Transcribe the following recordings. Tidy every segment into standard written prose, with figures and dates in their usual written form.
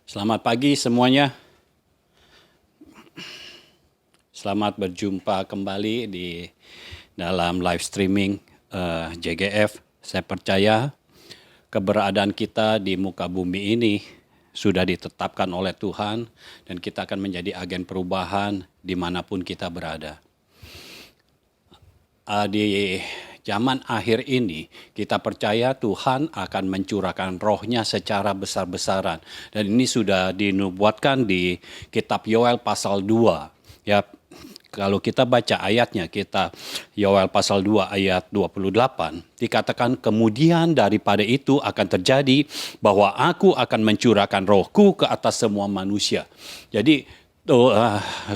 Selamat pagi semuanya. Selamat berjumpa kembali di dalam live streaming JGF. Saya percaya keberadaan kita di muka bumi ini sudah ditetapkan oleh Tuhan dan kita akan menjadi agen perubahan dimanapun kita berada. Di zaman akhir ini, kita percaya Tuhan akan mencurahkan rohnya secara besar-besaran. Dan ini sudah dinubuatkan di kitab Yoel pasal 2. Ya, kalau kita baca ayatnya, kita Yoel pasal 2 ayat 28, dikatakan kemudian daripada itu akan terjadi bahwa aku akan mencurahkan rohku ke atas semua manusia. Jadi,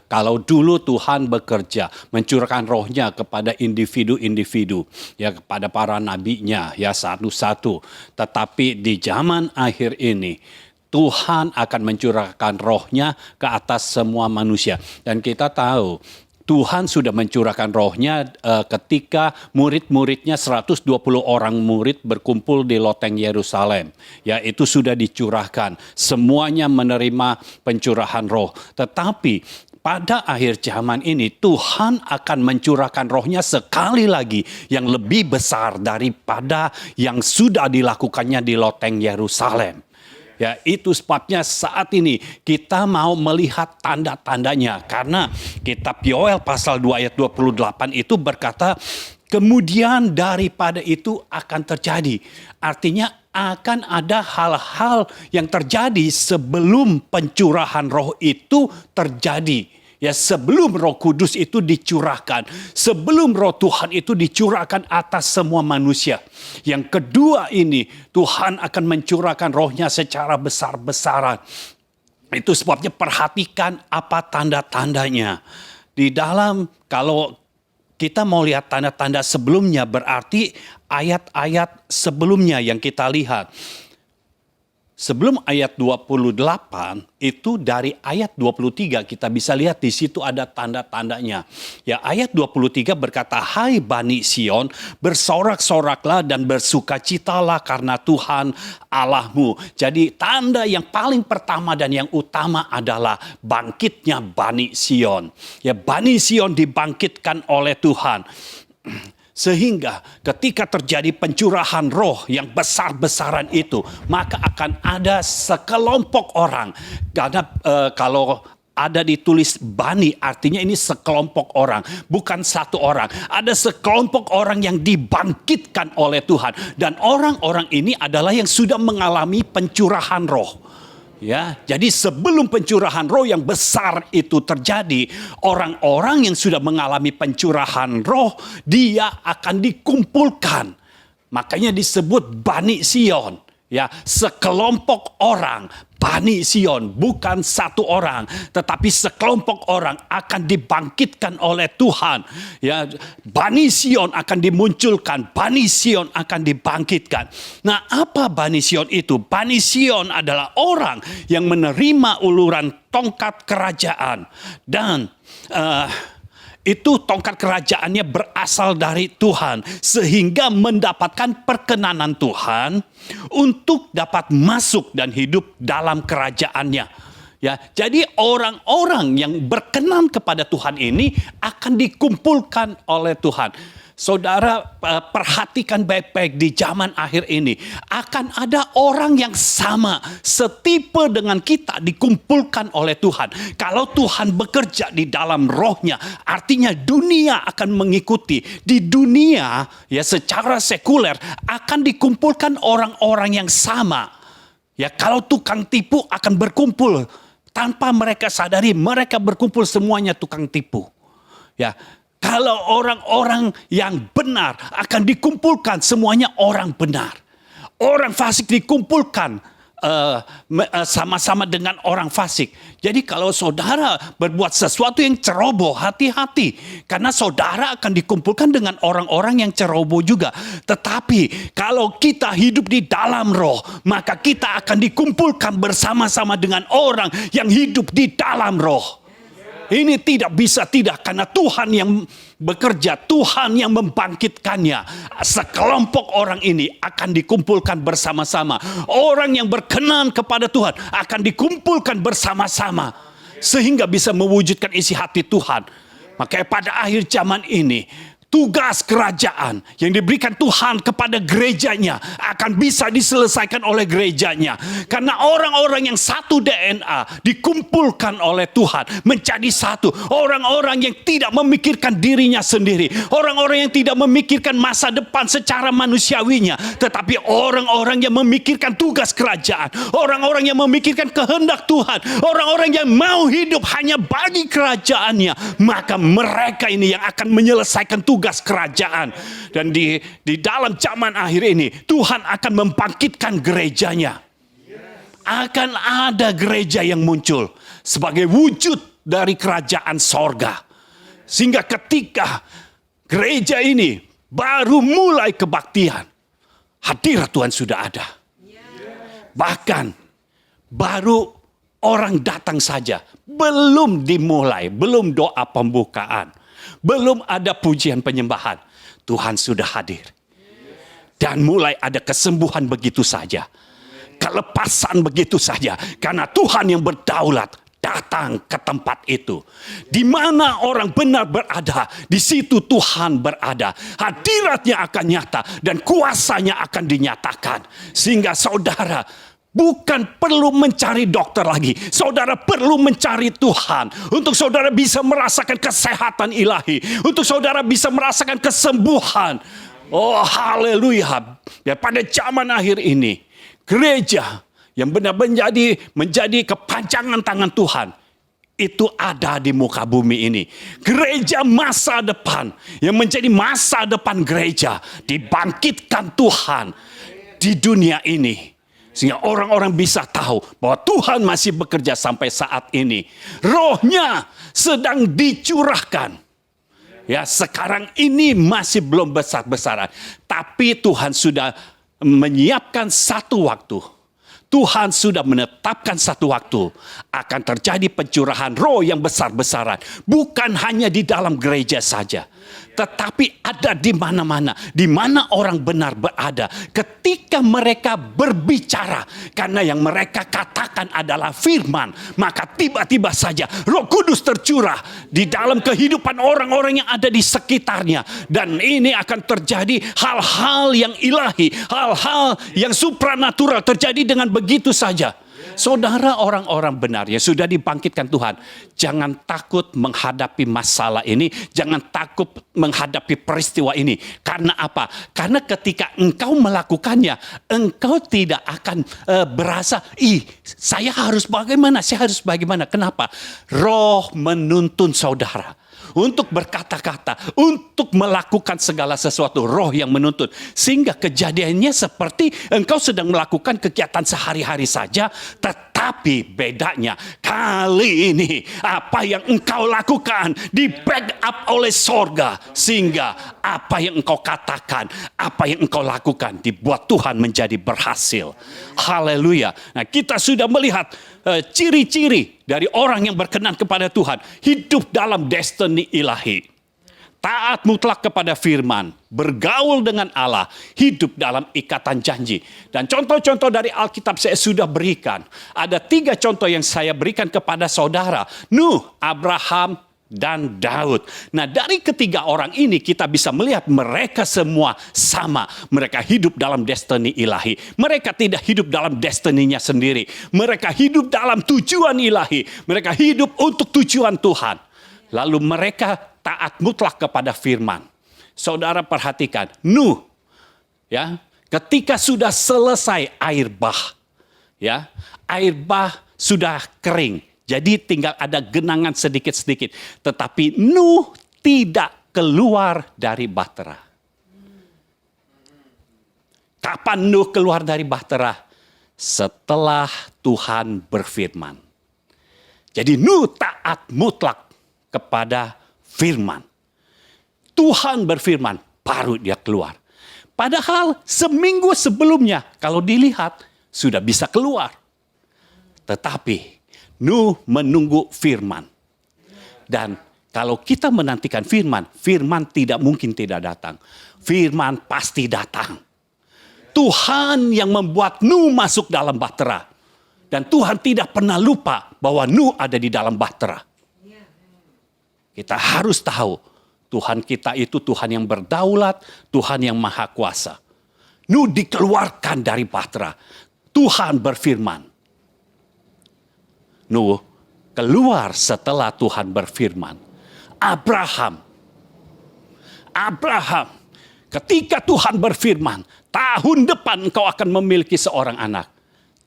kalau dulu Tuhan bekerja mencurahkan rohnya kepada individu-individu, ya kepada para nabinya, ya satu-satu. Tetapi di zaman akhir ini Tuhan akan mencurahkan rohnya ke atas semua manusia. Dan kita tahu Tuhan sudah mencurahkan rohnya ketika murid-muridnya 120 orang murid berkumpul di loteng Yerusalem. Ya, itu sudah dicurahkan. Semuanya menerima pencurahan roh. Tetapi pada akhir zaman ini Tuhan akan mencurahkan rohnya sekali lagi yang lebih besar daripada yang sudah dilakukannya di loteng Yerusalem. Ya, itu sebabnya saat ini kita mau melihat tanda-tandanya. Karena kitab Yoel pasal 2 ayat 28 itu berkata, kemudian daripada itu akan terjadi. Artinya akan ada hal-hal yang terjadi sebelum pencurahan roh itu terjadi. Ya, sebelum Roh Kudus itu dicurahkan, sebelum Roh Tuhan itu dicurahkan atas semua manusia. Yang kedua ini, Tuhan akan mencurahkan rohnya secara besar-besaran. Itu sebabnya perhatikan apa tanda-tandanya. Di dalam, kalau kita mau lihat tanda-tanda sebelumnya, berarti ayat-ayat sebelumnya yang kita lihat. Sebelum ayat 28, itu dari ayat 23 kita bisa lihat di situ ada tanda-tandanya. Ya, ayat 23 berkata, hai Bani Sion, bersorak-soraklah dan bersukacitalah karena Tuhan Allahmu. Jadi tanda yang paling pertama dan yang utama adalah bangkitnya Bani Sion. Ya, Bani Sion dibangkitkan oleh Tuhan. Sehingga ketika terjadi pencurahan roh yang besar-besaran itu, maka akan ada sekelompok orang. Karena kalau ada ditulis bani, artinya ini sekelompok orang, bukan satu orang. Ada sekelompok orang yang dibangkitkan oleh Tuhan. Dan orang-orang ini adalah yang sudah mengalami pencurahan roh. Ya, jadi sebelum pencurahan roh yang besar itu terjadi, orang-orang yang sudah mengalami pencurahan roh, dia akan dikumpulkan. Makanya disebut Bani Sion. Ya, sekelompok orang, Bani Sion, bukan satu orang, tetapi sekelompok orang akan dibangkitkan oleh Tuhan. Ya, Bani Sion akan dimunculkan, Bani Sion akan dibangkitkan. Nah, apa Bani Sion itu? Bani Sion adalah orang yang menerima uluran tongkat kerajaan dan itu tongkat kerajaannya berasal dari Tuhan. Sehingga mendapatkan perkenanan Tuhan untuk dapat masuk dan hidup dalam kerajaannya. Ya, jadi orang-orang yang berkenan kepada Tuhan ini akan dikumpulkan oleh Tuhan. Saudara, perhatikan baik-baik di zaman akhir ini. Akan ada orang yang sama, setipe dengan kita dikumpulkan oleh Tuhan. Kalau Tuhan bekerja di dalam rohnya, artinya dunia akan mengikuti. Di dunia, ya secara sekuler, akan dikumpulkan orang-orang yang sama. Ya, kalau tukang tipu akan berkumpul. Tanpa mereka sadari, mereka berkumpul semuanya tukang tipu. Ya, kalau orang-orang yang benar akan dikumpulkan semuanya orang benar. Orang fasik dikumpulkan sama-sama dengan orang fasik. Jadi kalau saudara berbuat sesuatu yang ceroboh, hati-hati. Karena saudara akan dikumpulkan dengan orang-orang yang ceroboh juga. Tetapi kalau kita hidup di dalam roh, maka kita akan dikumpulkan bersama-sama dengan orang yang hidup di dalam roh. Ini tidak bisa tidak, karena Tuhan yang bekerja, Tuhan yang membangkitkannya. Sekelompok orang ini akan dikumpulkan bersama-sama. Orang yang berkenan kepada Tuhan akan dikumpulkan bersama-sama, sehingga bisa mewujudkan isi hati Tuhan. Makanya pada akhir zaman ini, tugas kerajaan yang diberikan Tuhan kepada gerejanya akan bisa diselesaikan oleh gerejanya. Karena orang-orang yang satu DNA dikumpulkan oleh Tuhan menjadi satu. Orang-orang yang tidak memikirkan dirinya sendiri. Orang-orang yang tidak memikirkan masa depan secara manusiawinya. Tetapi orang-orang yang memikirkan tugas kerajaan. Orang-orang yang memikirkan kehendak Tuhan. Orang-orang yang mau hidup hanya bagi kerajaannya. Maka mereka ini yang akan menyelesaikan tugas kerajaan. Dan di dalam zaman akhir ini Tuhan akan membangkitkan gerejanya. Akan ada gereja yang muncul sebagai wujud dari kerajaan sorga. Sehingga ketika gereja ini baru mulai kebaktian, hadirat Tuhan sudah ada. Bahkan baru orang datang saja, belum dimulai, belum doa pembukaan, belum ada pujian penyembahan, Tuhan sudah hadir. Dan mulai ada kesembuhan begitu saja. Kelepasan begitu saja. Karena Tuhan yang berdaulat datang ke tempat itu. Di mana orang benar berada, di situ Tuhan berada. Hadiratnya akan nyata dan kuasanya akan dinyatakan. Sehingga saudara bukan perlu mencari dokter lagi. Saudara perlu mencari Tuhan. Untuk saudara bisa merasakan kesehatan ilahi. Untuk saudara bisa merasakan kesembuhan. Oh haleluya. Ya, pada zaman akhir ini, gereja yang benar-benar menjadi kepanjangan tangan Tuhan, itu ada di muka bumi ini. Gereja masa depan, yang menjadi masa depan gereja, dibangkitkan Tuhan di dunia ini. Sehingga orang-orang bisa tahu bahwa Tuhan masih bekerja sampai saat ini. Rohnya sedang dicurahkan. Ya, sekarang ini masih belum besar-besaran. Tapi Tuhan sudah menyiapkan satu waktu. Tuhan sudah menetapkan satu waktu. Akan terjadi pencurahan roh yang besar-besaran. Bukan hanya di dalam gereja saja. Tetapi ada di mana-mana. Di mana orang benar berada. Ketika mereka berbicara. Karena yang mereka katakan adalah firman. Maka tiba-tiba saja Roh Kudus tercurah di dalam kehidupan orang-orang yang ada di sekitarnya. Dan ini akan terjadi hal-hal yang ilahi. Hal-hal yang supranatural terjadi dengan begitu saja. Saudara, orang-orang benar yang sudah dibangkitkan Tuhan, jangan takut menghadapi masalah ini, jangan takut menghadapi peristiwa ini. Karena apa? Karena ketika engkau melakukannya, engkau tidak akan berasa, saya harus bagaimana, saya harus bagaimana. Kenapa? Roh menuntun saudara untuk berkata-kata, untuk melakukan segala sesuatu. Roh yang menuntun. Sehingga kejadiannya seperti engkau sedang melakukan kegiatan sehari-hari saja. Tetapi bedanya kali ini apa yang engkau lakukan di backup oleh sorga. Sehingga apa yang engkau katakan, apa yang engkau lakukan dibuat Tuhan menjadi berhasil. Haleluya. Nah, kita sudah melihat ciri-ciri dari orang yang berkenan kepada Tuhan. Hidup dalam destiny ilahi. Taat mutlak kepada firman. Bergaul dengan Allah. Hidup dalam ikatan janji. Dan contoh-contoh dari Alkitab saya sudah berikan. Ada 3 contoh yang saya berikan kepada saudara. Nuh, Abraham, dan Daud. Nah, dari ketiga orang ini kita bisa melihat mereka semua sama. Mereka hidup dalam destiny ilahi. Mereka tidak hidup dalam destininya sendiri. Mereka hidup dalam tujuan ilahi. Mereka hidup untuk tujuan Tuhan. Lalu mereka taat mutlak kepada firman. Saudara perhatikan, Nuh, ya, ketika sudah selesai air bah, ya, air bah sudah kering. Jadi tinggal ada genangan sedikit-sedikit. Tetapi Nuh tidak keluar dari bahtera. Kapan Nuh keluar dari bahtera? Setelah Tuhan berfirman. Jadi Nuh taat mutlak kepada firman. Tuhan berfirman, baru dia keluar. Padahal seminggu sebelumnya, kalau dilihat, sudah bisa keluar. Tetapi Nuh menunggu firman. Dan kalau kita menantikan firman, firman tidak mungkin tidak datang. Firman pasti datang. Tuhan yang membuat Nuh masuk dalam bahtera. Dan Tuhan tidak pernah lupa bahwa Nuh ada di dalam bahtera. Kita harus tahu Tuhan kita itu Tuhan yang berdaulat, Tuhan yang maha kuasa. Nuh dikeluarkan dari bahtera. Tuhan berfirman. Nuh keluar setelah Tuhan berfirman. Abraham, ketika Tuhan berfirman, tahun depan engkau akan memiliki seorang anak.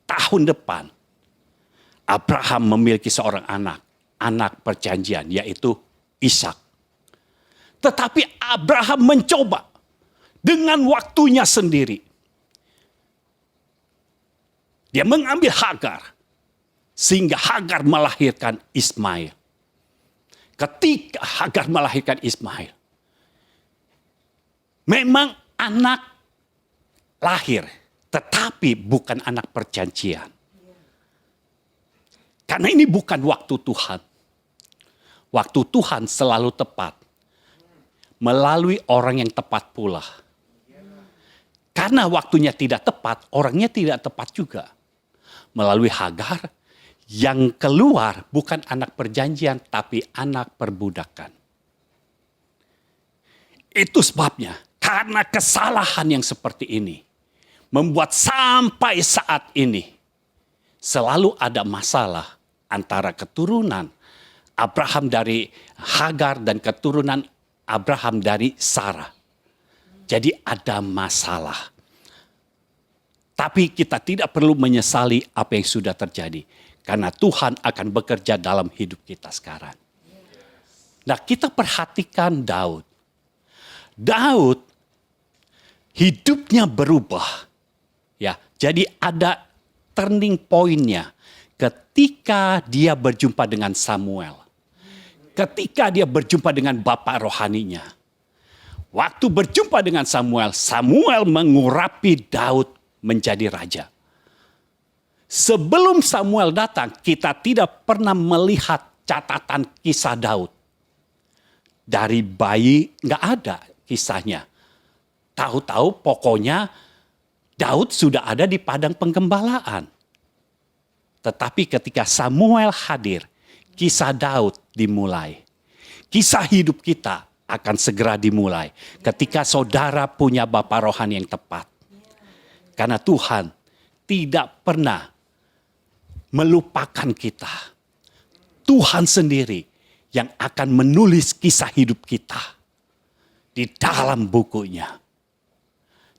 Tahun depan, Abraham memiliki seorang anak. Anak perjanjian, yaitu Ishak. Tetapi Abraham mencoba dengan waktunya sendiri. Dia mengambil Hagar. Sehingga Hagar melahirkan Ismail. Ketika Hagar melahirkan Ismail, memang anak lahir, tetapi bukan anak perjanjian. Karena ini bukan waktu Tuhan. Waktu Tuhan selalu tepat. Melalui orang yang tepat pula. Karena waktunya tidak tepat, orangnya tidak tepat juga. Melalui Hagar, yang keluar bukan anak perjanjian, tapi anak perbudakan. Itu sebabnya, karena kesalahan yang seperti ini, membuat sampai saat ini, selalu ada masalah antara keturunan Abraham dari Hagar dan keturunan Abraham dari Sarah. Jadi ada masalah. Tapi kita tidak perlu menyesali apa yang sudah terjadi. Karena Tuhan akan bekerja dalam hidup kita sekarang. Nah, kita perhatikan Daud. Daud hidupnya berubah. Ya, jadi ada turning point-nya ketika dia berjumpa dengan Samuel. Ketika dia berjumpa dengan bapak rohaninya. Waktu berjumpa dengan Samuel, Samuel mengurapi Daud menjadi raja. Sebelum Samuel datang, kita tidak pernah melihat catatan kisah Daud. Dari bayi nggak ada kisahnya. Tahu-tahu pokoknya Daud sudah ada di padang penggembalaan. Tetapi ketika Samuel hadir, kisah Daud dimulai. Kisah hidup kita akan segera dimulai ketika saudara punya bapak rohani yang tepat. Karena Tuhan tidak pernah melupakan kita. Tuhan sendiri yang akan menulis kisah hidup kita di dalam bukunya.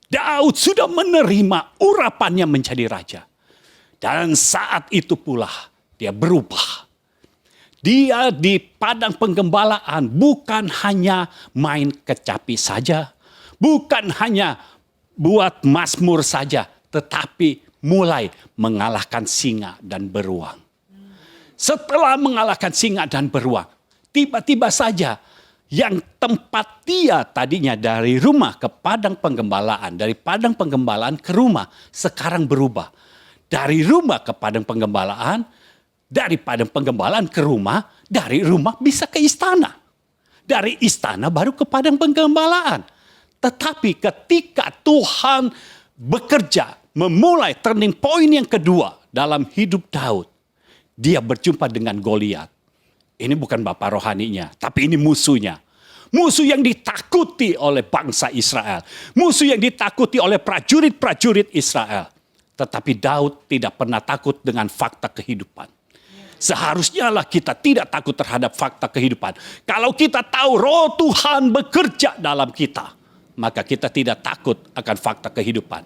Daud sudah menerima urapannya menjadi raja. Dan saat itu pula dia berubah. Dia di padang penggembalaan bukan hanya main kecapi saja. Bukan hanya buat mazmur saja. Tetapi mulai mengalahkan singa dan beruang. Setelah mengalahkan singa dan beruang, tiba-tiba saja yang tempat dia tadinya dari rumah ke padang penggembalaan, dari padang penggembalaan ke rumah, sekarang berubah. Dari rumah ke padang penggembalaan, dari padang penggembalaan ke rumah, dari rumah bisa ke istana. Dari istana baru ke padang penggembalaan. Tetapi ketika Tuhan bekerja, memulai turning point yang kedua dalam hidup Daud. Dia berjumpa dengan Goliat. Ini bukan bapak rohaninya, tapi ini musuhnya. Musuh yang ditakuti oleh bangsa Israel. Musuh yang ditakuti oleh prajurit-prajurit Israel. Tetapi Daud tidak pernah takut dengan fakta kehidupan. Seharusnya lah kita tidak takut terhadap fakta kehidupan. Kalau kita tahu roh Tuhan bekerja dalam kita, maka kita tidak takut akan fakta kehidupan.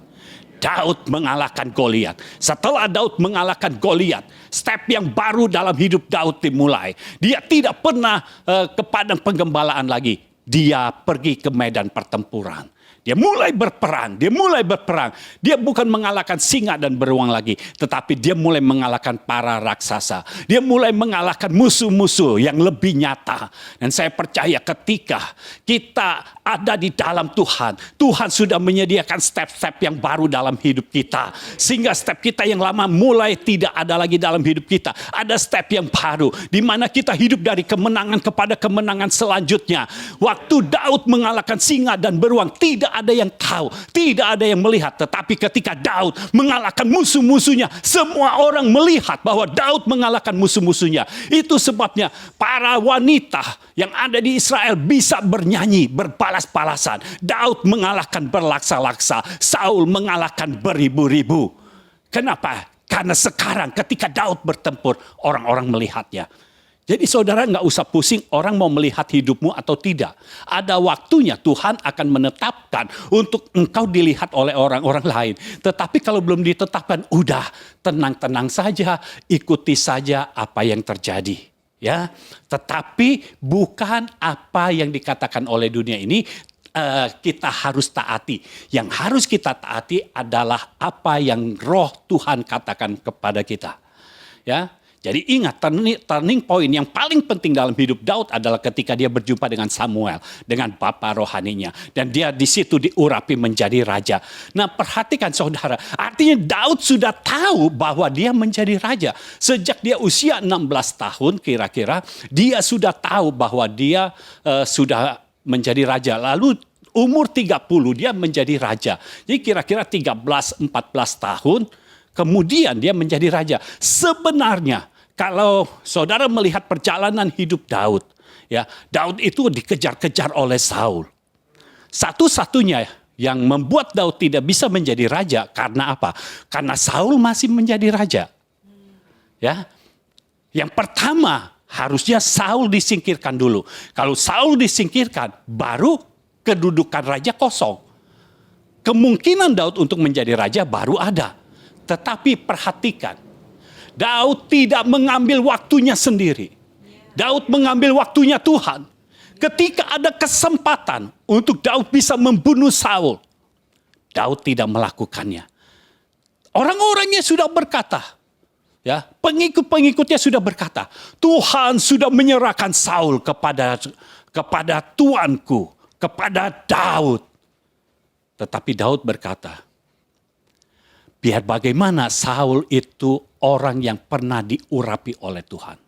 Daud mengalahkan Goliat. Setelah Daud mengalahkan Goliat, step yang baru dalam hidup Daud dimulai. Dia tidak pernah ke padang penggembalaan lagi. Dia pergi ke medan pertempuran. Dia mulai berperang, dia mulai berperang. Dia bukan mengalahkan singa dan beruang lagi, tetapi dia mulai mengalahkan para raksasa. Dia mulai mengalahkan musuh-musuh yang lebih nyata. Dan saya percaya ketika kita ada di dalam Tuhan, Tuhan sudah menyediakan step-step yang baru dalam hidup kita. Sehingga step kita yang lama mulai tidak ada lagi dalam hidup kita. Ada step yang baru, di mana kita hidup dari kemenangan kepada kemenangan selanjutnya. Waktu Daud mengalahkan singa dan beruang, tidak ada yang tahu, tidak ada yang melihat. Tetapi ketika Daud mengalahkan musuh-musuhnya, semua orang melihat bahwa Daud mengalahkan musuh-musuhnya. Itu sebabnya para wanita yang ada di Israel bisa bernyanyi, berbalas-balasan. Daud mengalahkan berlaksa-laksa, Saul mengalahkan beribu-ribu. Kenapa? Karena sekarang ketika Daud bertempur, orang-orang melihatnya. Jadi saudara nggak usah pusing orang mau melihat hidupmu atau tidak. Ada waktunya Tuhan akan menetapkan untuk engkau dilihat oleh orang-orang lain. Tetapi kalau belum ditetapkan, udah tenang-tenang saja, ikuti saja apa yang terjadi. Ya, tetapi bukan apa yang dikatakan oleh dunia ini kita harus taati. Yang harus kita taati adalah apa yang Roh Tuhan katakan kepada kita. Ya. Jadi ingat, turning point yang paling penting dalam hidup Daud adalah ketika dia berjumpa dengan Samuel, dengan bapa rohaninya. Dan dia di situ diurapi menjadi raja. Nah perhatikan saudara, artinya Daud sudah tahu bahwa dia menjadi raja. Sejak dia usia 16 tahun kira-kira, dia sudah tahu bahwa dia sudah menjadi raja. Lalu umur 30 dia menjadi raja. Jadi kira-kira 13-14 tahun. Kemudian dia menjadi raja. Sebenarnya kalau saudara melihat perjalanan hidup Daud, ya, Daud itu dikejar-kejar oleh Saul. Satu-satunya yang membuat Daud tidak bisa menjadi raja karena apa? Karena Saul masih menjadi raja. Ya. Yang pertama, harusnya Saul disingkirkan dulu. Kalau Saul disingkirkan, baru kedudukan raja kosong. Kemungkinan Daud untuk menjadi raja baru ada. Tetapi perhatikan, Daud tidak mengambil waktunya sendiri. Daud mengambil waktunya Tuhan. Ketika ada kesempatan untuk Daud bisa membunuh Saul, Daud tidak melakukannya. Orang-orangnya sudah berkata, ya, pengikut-pengikutnya sudah berkata, Tuhan sudah menyerahkan Saul kepada tuanku, kepada Daud. Tetapi Daud berkata, biar bagaimana Saul itu orang yang pernah diurapi oleh Tuhan.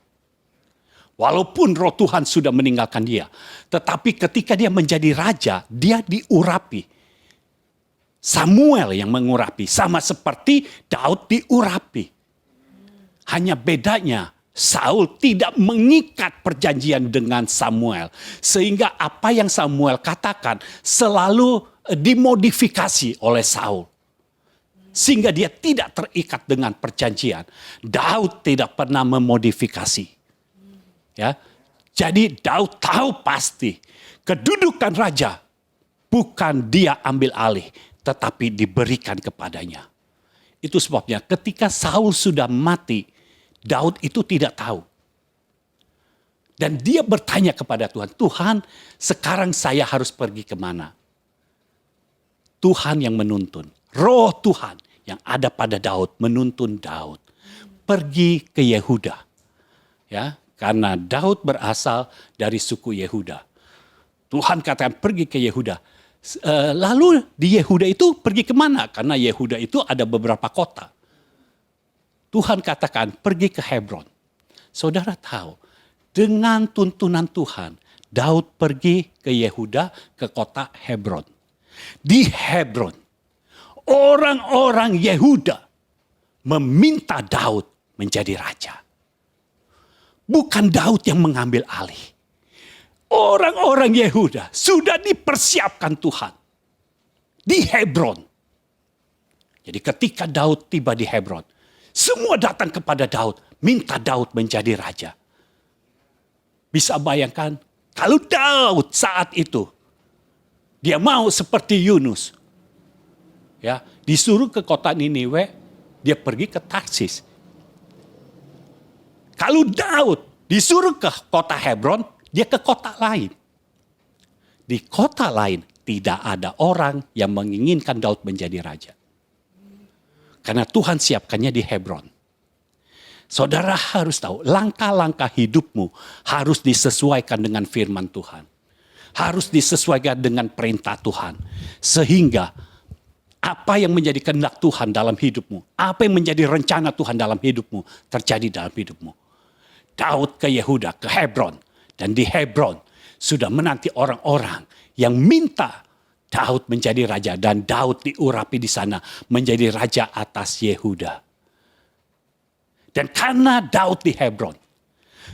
Walaupun roh Tuhan sudah meninggalkan dia. Tetapi ketika dia menjadi raja, dia diurapi. Samuel yang mengurapi. Sama seperti Daud diurapi. Hanya bedanya Saul tidak mengikat perjanjian dengan Samuel. Sehingga apa yang Samuel katakan selalu dimodifikasi oleh Saul. Sehingga dia tidak terikat dengan perjanjian. Daud tidak pernah memodifikasi. Ya. Jadi Daud tahu pasti kedudukan raja bukan dia ambil alih, tetapi diberikan kepadanya. Itu sebabnya ketika Saul sudah mati, Daud itu tidak tahu. Dan dia bertanya kepada Tuhan, Tuhan sekarang saya harus pergi kemana? Tuhan yang menuntun. Roh Tuhan yang ada pada Daud menuntun Daud pergi ke Yehuda. Ya, karena Daud berasal dari suku Yehuda. Tuhan katakan pergi ke Yehuda. Lalu di Yehuda itu pergi kemana? Karena Yehuda itu ada beberapa kota. Tuhan katakan pergi ke Hebron. Saudara tahu, dengan tuntunan Tuhan, Daud pergi ke Yehuda, ke kota Hebron. Di Hebron, orang-orang Yehuda meminta Daud menjadi raja. Bukan Daud yang mengambil alih. Orang-orang Yehuda sudah dipersiapkan Tuhan di Hebron. Jadi ketika Daud tiba di Hebron, semua datang kepada Daud, minta Daud menjadi raja. Bisa bayangkan kalau Daud saat itu dia mau seperti Yunus, ya, disuruh ke kota Niniwe, dia pergi ke Tarsis. Kalau Daud disuruh ke kota Hebron, dia ke kota lain. Di kota lain tidak ada orang yang menginginkan Daud menjadi raja. Karena Tuhan siapkannya di Hebron. Saudara harus tahu, langkah-langkah hidupmu harus disesuaikan dengan firman Tuhan. Harus disesuaikan dengan perintah Tuhan. Sehingga apa yang menjadi kehendak Tuhan dalam hidupmu, apa yang menjadi rencana Tuhan dalam hidupmu, terjadi dalam hidupmu. Daud ke Yehuda, ke Hebron. Dan di Hebron sudah menanti orang-orang yang minta Daud menjadi raja. Dan Daud diurapi di sana menjadi raja atas Yehuda. Dan karena Daud di Hebron,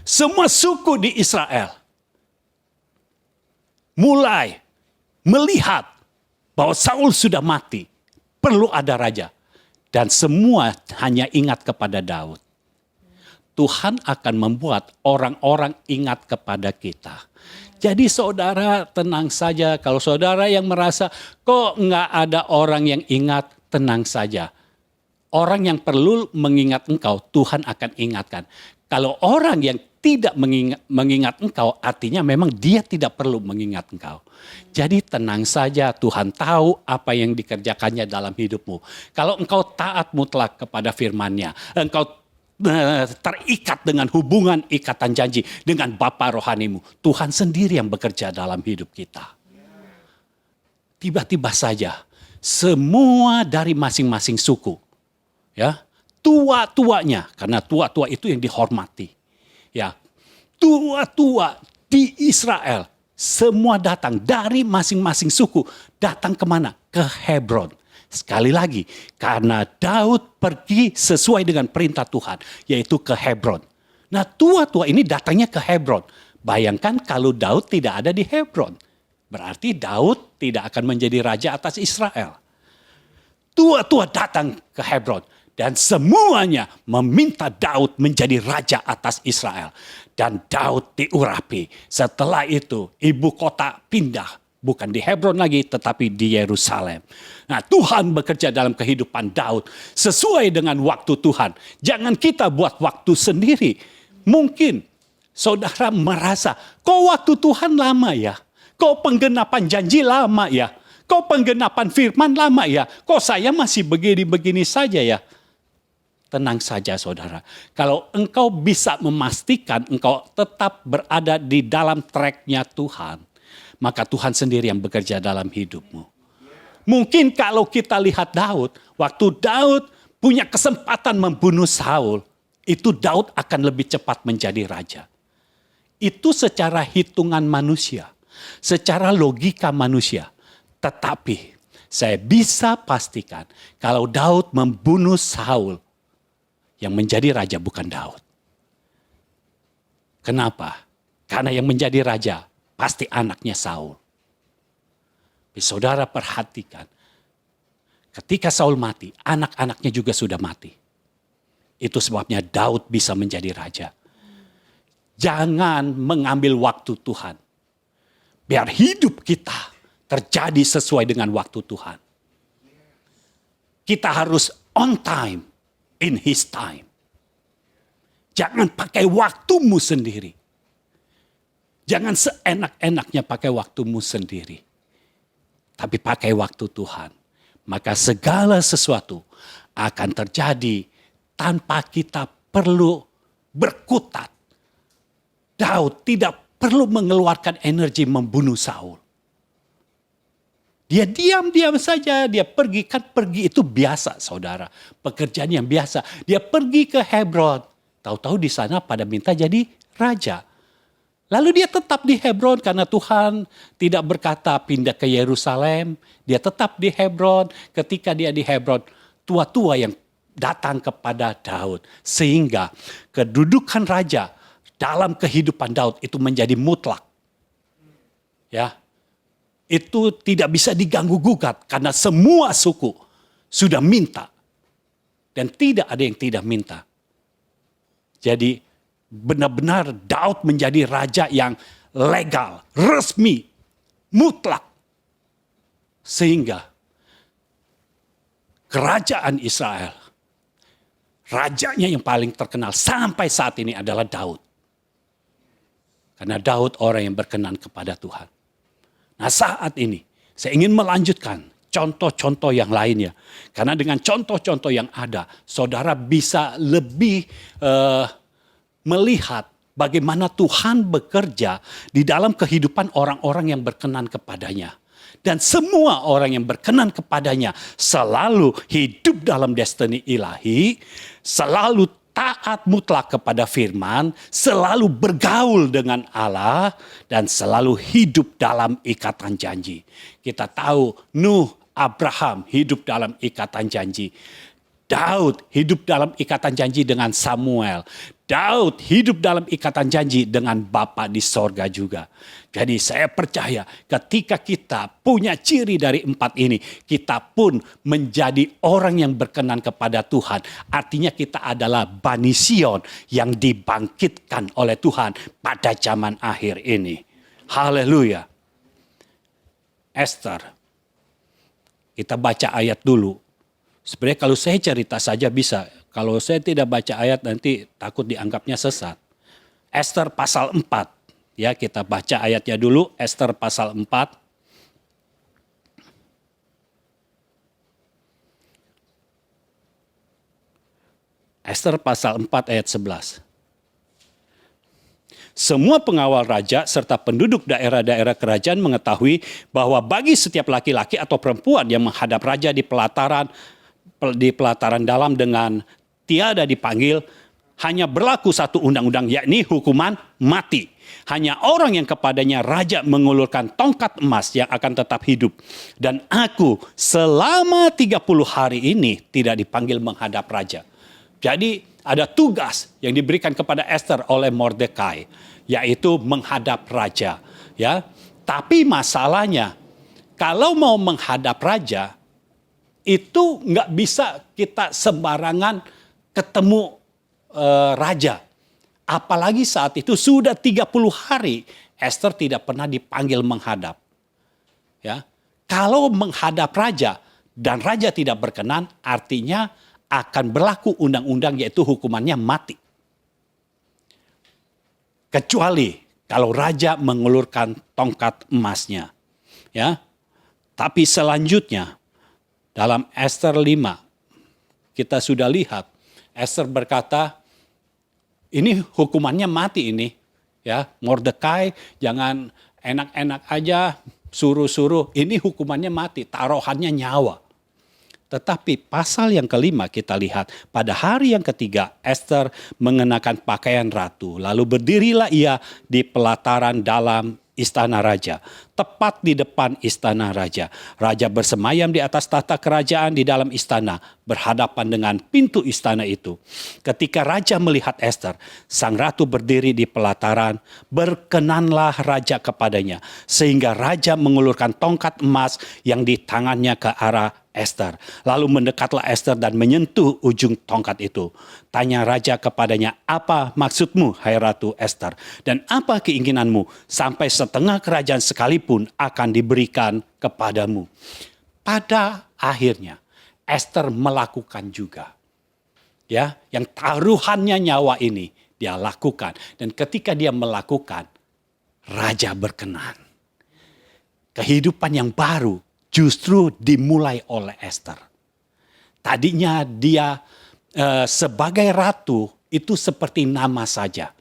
semua suku di Israel mulai melihat bahwa Saul sudah mati, perlu ada raja. Dan semua hanya ingat kepada Daud. Tuhan akan membuat orang-orang ingat kepada kita. Jadi saudara tenang saja, kalau saudara yang merasa kok nggak ada orang yang ingat, tenang saja. Orang yang perlu mengingat engkau, Tuhan akan ingatkan. Kalau orang yang tidak mengingat engkau, artinya memang dia tidak perlu mengingat engkau. Jadi tenang saja, Tuhan tahu apa yang dikerjakannya dalam hidupmu. Kalau engkau taat mutlak kepada firman-Nya, engkau terikat dengan hubungan ikatan janji dengan Bapa rohanimu, Tuhan sendiri yang bekerja dalam hidup kita. Tiba-tiba saja, semua dari masing-masing suku, ya, tua-tuanya, karena tua-tua itu yang dihormati. Ya, tua-tua di Israel semua datang dari masing-masing suku, datang kemana? Ke Hebron. Sekali lagi, karena Daud pergi sesuai dengan perintah Tuhan, yaitu ke Hebron. Nah, tua-tua ini datangnya ke Hebron. Bayangkan kalau Daud tidak ada di Hebron, berarti Daud tidak akan menjadi raja atas Israel. Tua-tua datang ke Hebron. Dan semuanya meminta Daud menjadi raja atas Israel. Dan Daud diurapi. Setelah itu ibu kota pindah. Bukan di Hebron lagi tetapi di Yerusalem. Nah, Tuhan bekerja dalam kehidupan Daud sesuai dengan waktu Tuhan. Jangan kita buat waktu sendiri. Mungkin saudara merasa, kok waktu Tuhan lama ya? Kok penggenapan janji lama ya? Kok penggenapan firman lama ya? Kok saya masih begini-begini saja ya? Tenang saja saudara, kalau engkau bisa memastikan engkau tetap berada di dalam tracknya Tuhan, maka Tuhan sendiri yang bekerja dalam hidupmu. Mungkin kalau kita lihat Daud, waktu Daud punya kesempatan membunuh Saul, itu Daud akan lebih cepat menjadi raja. Itu secara hitungan manusia, secara logika manusia. Tetapi saya bisa pastikan kalau Daud membunuh Saul, yang menjadi raja bukan Daud. Kenapa? Karena yang menjadi raja pasti anaknya Saul. Tapi saudara perhatikan, ketika Saul mati, anak-anaknya juga sudah mati. Itu sebabnya Daud bisa menjadi raja. Jangan mengambil waktu Tuhan. Biar hidup kita terjadi sesuai dengan waktu Tuhan. Kita harus on time. In his time. Jangan pakai waktumu sendiri. Jangan seenak-enaknya pakai waktumu sendiri. Tapi pakai waktu Tuhan. Maka segala sesuatu akan terjadi tanpa kita perlu berkutat. Daud tidak perlu mengeluarkan energi membunuh Saul. Dia diam-diam saja, dia pergi. Kan pergi itu biasa saudara. Pekerjaan yang biasa. Dia pergi ke Hebron. Tahu-tahu di sana pada minta jadi raja. Lalu dia tetap di Hebron karena Tuhan tidak berkata pindah ke Yerusalem. Dia tetap di Hebron. Ketika dia di Hebron, tua-tua yang datang kepada Daud. Sehingga kedudukan raja dalam kehidupan Daud itu menjadi mutlak. Ya. Itu tidak bisa diganggu-gugat karena semua suku sudah minta. Dan tidak ada yang tidak minta. Jadi benar-benar Daud menjadi raja yang legal, resmi, mutlak. Sehingga kerajaan Israel, rajanya yang paling terkenal sampai saat ini adalah Daud. Karena Daud orang yang berkenan kepada Tuhan. Nah saat ini Saya ingin melanjutkan contoh-contoh yang lainnya. Karena dengan contoh-contoh yang ada, saudara bisa lebih melihat bagaimana Tuhan bekerja di dalam kehidupan orang-orang yang berkenan kepadanya. Dan semua orang yang berkenan kepadanya selalu hidup dalam destiny ilahi, selalu taat mutlak kepada firman, selalu bergaul dengan Allah, dan selalu hidup dalam ikatan janji. Kita tahu Nuh, Abraham hidup dalam ikatan janji. Daud hidup dalam ikatan janji dengan Samuel. Daud hidup dalam ikatan janji dengan Bapa di sorga juga. Jadi saya percaya ketika kita punya ciri dari 4 ini, kita pun menjadi orang yang berkenan kepada Tuhan. Artinya kita adalah Bani Sion yang dibangkitkan oleh Tuhan pada zaman akhir ini. Haleluya. Esther. Kita baca ayat dulu. Sebenarnya kalau saya cerita saja bisa. Kalau saya tidak baca ayat nanti takut dianggapnya sesat. Esther pasal 4. Ya, kita baca ayatnya dulu. Esther pasal 4. Esther pasal 4 ayat 11. Semua pengawal raja serta penduduk daerah-daerah kerajaan mengetahui bahwa bagi setiap laki-laki atau perempuan yang menghadap raja di pelataran dalam dengan tiada dipanggil, hanya berlaku satu undang-undang, yakni hukuman mati. Hanya orang yang kepadanya raja mengulurkan tongkat emas yang akan tetap hidup. Dan aku selama 30 hari ini tidak dipanggil menghadap raja. Jadi ada tugas yang diberikan kepada Esther oleh Mordekai, yaitu menghadap raja. Ya, tapi masalahnya kalau mau menghadap raja, itu nggak bisa kita sembarangan ketemu raja. Apalagi saat itu sudah 30 hari Esther tidak pernah dipanggil menghadap. Ya, kalau menghadap raja dan raja tidak berkenan, artinya akan berlaku undang-undang yaitu hukumannya mati. Kecuali kalau raja mengulurkan tongkat emasnya. Ya. Tapi selanjutnya dalam Esther 5 kita sudah lihat Esther berkata, ini hukumannya mati ini. Ya, Mordekai jangan enak-enak aja suruh-suruh, ini hukumannya mati, taruhannya nyawa. Tetapi pasal yang kelima kita lihat, pada hari yang ketiga Esther mengenakan pakaian ratu. Lalu berdirilah ia di pelataran dalam istana raja. Tepat di depan istana raja. Raja bersemayam di atas tahta kerajaan di dalam istana, berhadapan dengan pintu istana itu. Ketika raja melihat Esther, sang ratu berdiri di pelataran, berkenanlah raja kepadanya. Sehingga raja mengulurkan tongkat emas yang di tangannya ke arah Esther. Lalu mendekatlah Esther dan menyentuh ujung tongkat itu. Tanya raja kepadanya, apa maksudmu hai Ratu Esther? Dan apa keinginanmu? Sampai setengah kerajaan sekalipun akan diberikan kepadamu. Pada akhirnya Esther melakukan juga. Ya, yang taruhannya nyawa ini dia lakukan. Dan ketika dia melakukan, raja berkenan. Kehidupan yang baru justru dimulai oleh Esther. Tadinya dia sebagai ratu itu seperti nama saja.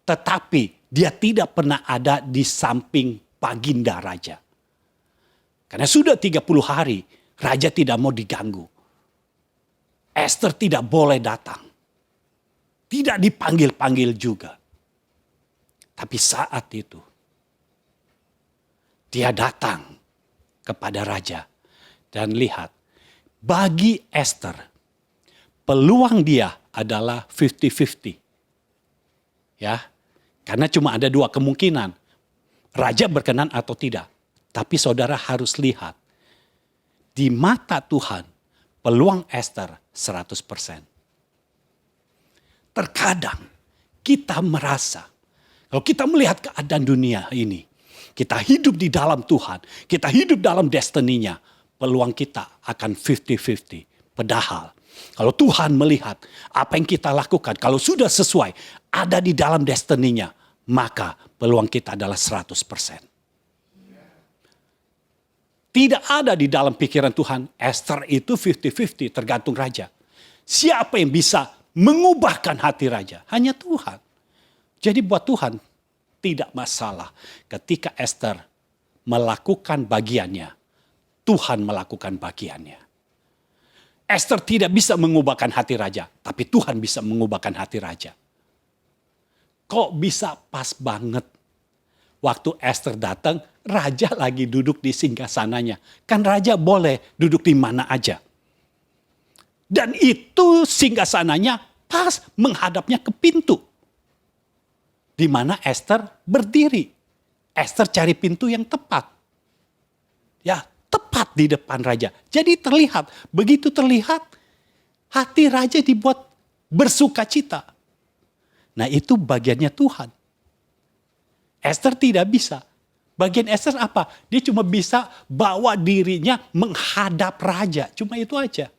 Tetapi dia tidak pernah ada di samping baginda raja. Karena sudah 30 hari raja tidak mau diganggu. Esther tidak boleh datang. Tidak dipanggil-panggil juga. Tapi saat itu dia datang kepada raja. Dan lihat, bagi Esther, peluang dia adalah 50-50. Ya, karena cuma ada 2 kemungkinan. Raja berkenan atau tidak. Tapi saudara harus lihat, di mata Tuhan, peluang Esther 100%. Terkadang kita merasa, kalau kita melihat keadaan dunia ini, kita hidup di dalam Tuhan, kita hidup dalam destiny-nya, peluang kita akan 50-50. Padahal kalau Tuhan melihat apa yang kita lakukan, kalau sudah sesuai, ada di dalam destiny-nya, maka peluang kita adalah 100%. Tidak ada di dalam pikiran Tuhan, Esther itu 50-50 tergantung raja. Siapa yang bisa mengubahkan hati raja? Hanya Tuhan. Jadi buat Tuhan tidak masalah ketika Esther melakukan bagiannya. Tuhan melakukan bagiannya. Esther tidak bisa mengubahkan hati raja, tapi Tuhan bisa mengubahkan hati raja. Kok bisa pas banget? Waktu Esther datang, raja lagi duduk di singgasananya. Kan raja boleh duduk di mana aja. Dan itu singgasananya pas menghadapnya ke pintu. Di mana Esther berdiri. Esther cari pintu yang tepat. Ya, tepat di depan raja. Jadi terlihat, begitu terlihat, hati raja dibuat bersuka cita. Nah itu bagiannya Tuhan. Esther tidak bisa. Bagian Esther apa? Dia cuma bisa bawa dirinya menghadap raja. Cuma itu aja.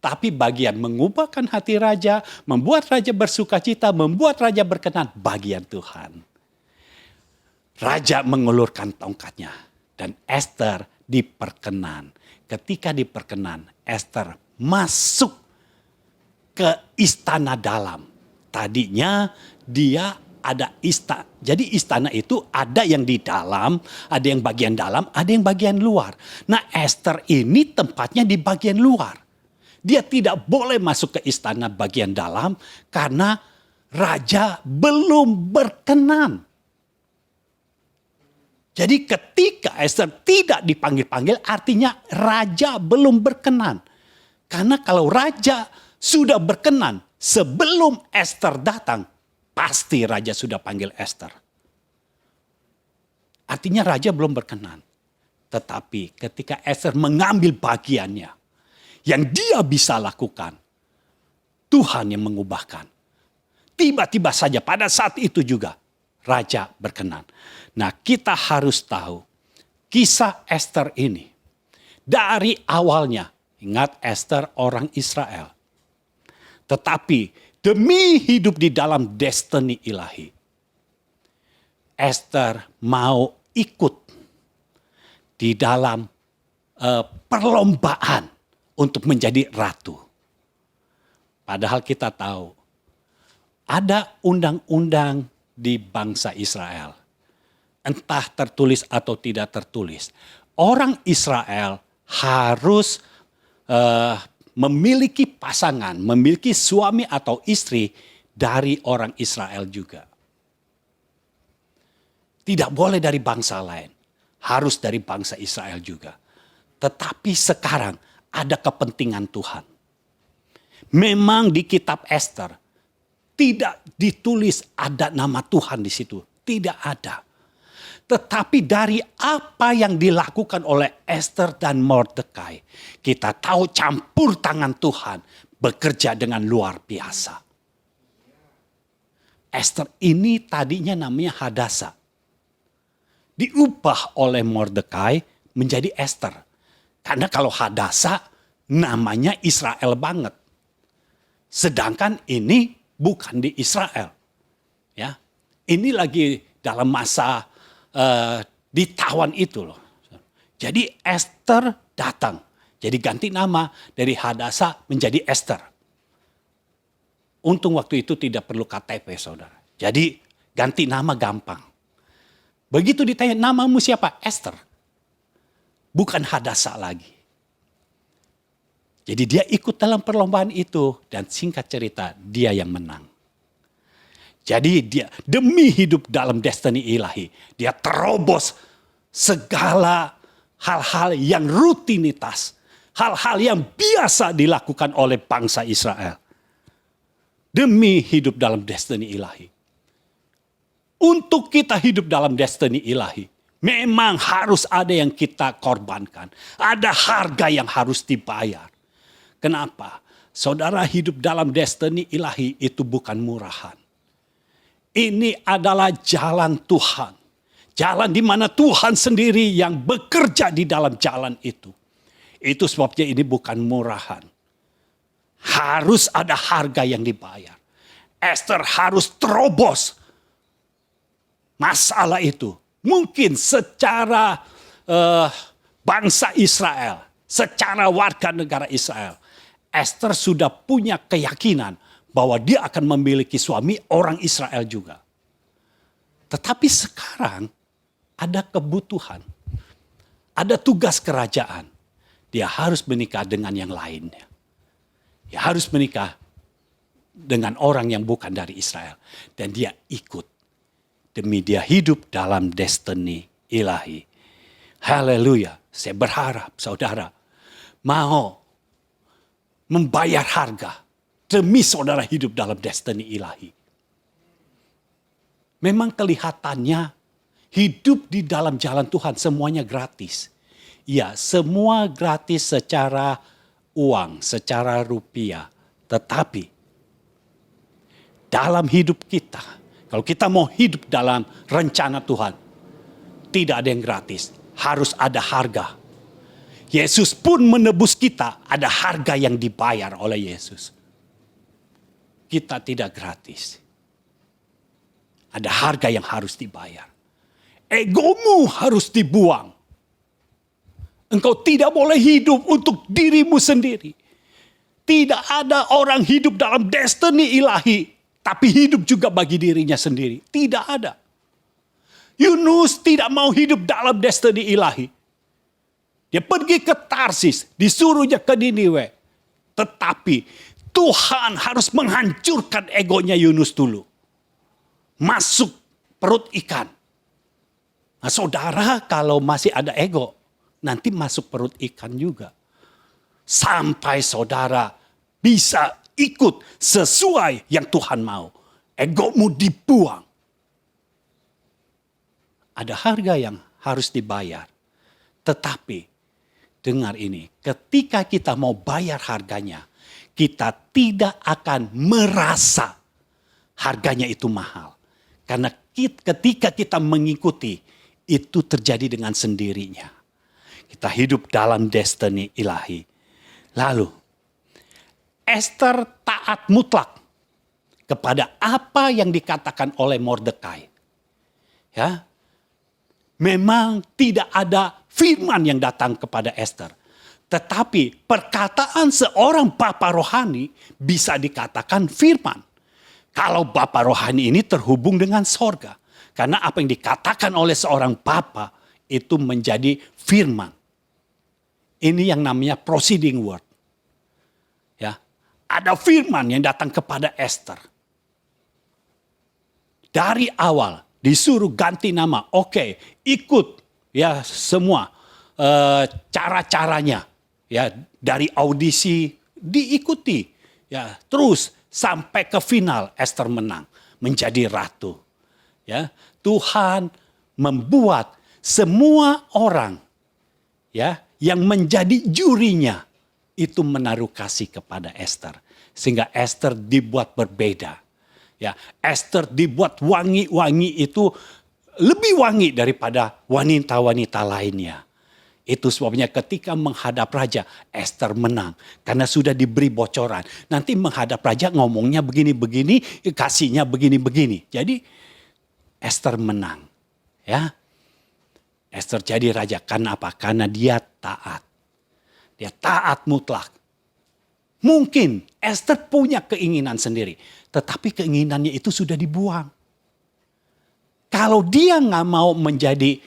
Tapi bagian mengubahkan hati raja, membuat raja bersuka cita, membuat raja berkenan, bagian Tuhan. Raja mengulurkan tongkatnya. Dan Esther diperkenan. Ketika diperkenan, Esther masuk ke istana dalam. Tadinya dia ada istana. Jadi istana itu ada yang di dalam, ada yang bagian dalam, ada yang bagian luar. Nah Esther ini tempatnya di bagian luar. Dia tidak boleh masuk ke istana bagian dalam karena raja belum berkenan. Jadi ketika Esther tidak dipanggil-panggil artinya raja belum berkenan. Karena kalau raja sudah berkenan sebelum Esther datang, pasti raja sudah panggil Esther. Artinya raja belum berkenan. Tetapi ketika Esther mengambil bagiannya, yang dia bisa lakukan, Tuhan yang mengubahkan. Tiba-tiba saja pada saat itu juga raja berkenan. Nah kita harus tahu kisah Esther ini. Dari awalnya, ingat Esther orang Israel. Tetapi demi hidup di dalam destiny ilahi, Esther mau ikut di dalam perlombaan untuk menjadi ratu. Padahal kita tahu ada undang-undang di bangsa Israel. Entah tertulis atau tidak tertulis. Orang Israel harus memiliki pasangan, memiliki suami atau istri dari orang Israel juga. Tidak boleh dari bangsa lain. Harus dari bangsa Israel juga. Tetapi sekarang ada kepentingan Tuhan. Memang di kitab Esther tidak ditulis ada nama Tuhan di situ. Tidak ada. Tetapi dari apa yang dilakukan oleh Esther dan Mordekai, kita tahu campur tangan Tuhan bekerja dengan luar biasa. Esther ini tadinya namanya Hadasa. Diubah oleh Mordekai menjadi Esther. Karena kalau Hadasa namanya Israel banget. Sedangkan ini bukan di Israel. Ya, ini lagi dalam masa ditawan itu loh. Jadi Esther datang. Jadi ganti nama dari Hadasa menjadi Esther. Untung waktu itu tidak perlu KTP saudara. Jadi ganti nama gampang. Begitu ditanya namamu siapa? Esther. Bukan Hadasa lagi. Jadi dia ikut dalam perlombaan itu. Dan singkat cerita dia yang menang. Jadi dia demi hidup dalam destiny ilahi. Dia terobos segala hal-hal yang rutinitas. Hal-hal yang biasa dilakukan oleh bangsa Israel. Demi hidup dalam destiny ilahi. Untuk kita hidup dalam destiny ilahi. Memang harus ada yang kita korbankan. Ada harga yang harus dibayar. Kenapa? Saudara hidup dalam destiny ilahi itu bukan murahan. Ini adalah jalan Tuhan. Jalan di mana Tuhan sendiri yang bekerja di dalam jalan itu. Itu sebabnya ini bukan murahan. Harus ada harga yang dibayar. Esther harus terobos masalah itu. Mungkin secara bangsa Israel, secara warga negara Israel, Esther sudah punya keyakinan bahwa dia akan memiliki suami orang Israel juga. Tetapi sekarang ada kebutuhan, ada tugas kerajaan. Dia harus menikah dengan yang lainnya. Dia harus menikah dengan orang yang bukan dari Israel. Dan dia ikut demi dia hidup dalam destiny ilahi. Haleluya. Saya berharap saudara mau membayar harga demi saudara hidup dalam destiny ilahi. Memang kelihatannya hidup di dalam jalan Tuhan semuanya gratis. Ya, semua gratis secara uang, secara rupiah. Tetapi dalam hidup kita, kalau kita mau hidup dalam rencana Tuhan, tidak ada yang gratis. Harus ada harga. Yesus pun menebus kita, ada harga yang dibayar oleh Yesus. Kita tidak gratis. Ada harga yang harus dibayar. Egomu harus dibuang. Engkau tidak boleh hidup untuk dirimu sendiri. Tidak ada orang hidup dalam destiny ilahi, tapi hidup juga bagi dirinya sendiri. Tidak ada. Yunus tidak mau hidup dalam destiny ilahi. Dia pergi ke Tarsis, disuruhnya ke Niniwe. Tetapi Tuhan harus menghancurkan egonya Yunus dulu. Masuk perut ikan. Nah, saudara kalau masih ada ego, nanti masuk perut ikan juga. Sampai saudara bisa ikut sesuai yang Tuhan mau. Egomu dibuang. Ada harga yang harus dibayar. Tetapi, dengar ini, ketika kita mau bayar harganya, kita tidak akan merasa harganya itu mahal. Karena ketika kita mengikuti, itu terjadi dengan sendirinya. Kita hidup dalam destiny ilahi. Lalu, Esther taat mutlak kepada apa yang dikatakan oleh Mordekai. Ya, memang tidak ada firman yang datang kepada Esther. Tetapi perkataan seorang bapa rohani bisa dikatakan firman. Kalau bapa rohani ini terhubung dengan sorga. Karena apa yang dikatakan oleh seorang bapa itu menjadi firman. Ini yang namanya proceeding word. Ya, ada firman yang datang kepada Esther. Dari awal disuruh ganti nama. Oke, ikut ya semua cara-caranya. Ya, dari audisi diikuti. Ya, terus sampai ke final Esther menang menjadi ratu. Ya, Tuhan membuat semua orang ya yang menjadi jurinya itu menaruh kasih kepada Esther sehingga Esther dibuat berbeda. Ya, Esther dibuat wangi-wangi itu lebih wangi daripada wanita-wanita lainnya. Itu sebabnya ketika menghadap raja, Esther menang. Karena sudah diberi bocoran. Nanti menghadap raja ngomongnya begini-begini, kasihnya begini-begini. Jadi Esther menang. Ya, Esther jadi raja. Karena apa? Karena dia taat. Dia taat mutlak. Mungkin Esther punya keinginan sendiri. Tetapi keinginannya itu sudah dibuang. Kalau dia nggak mau menjadi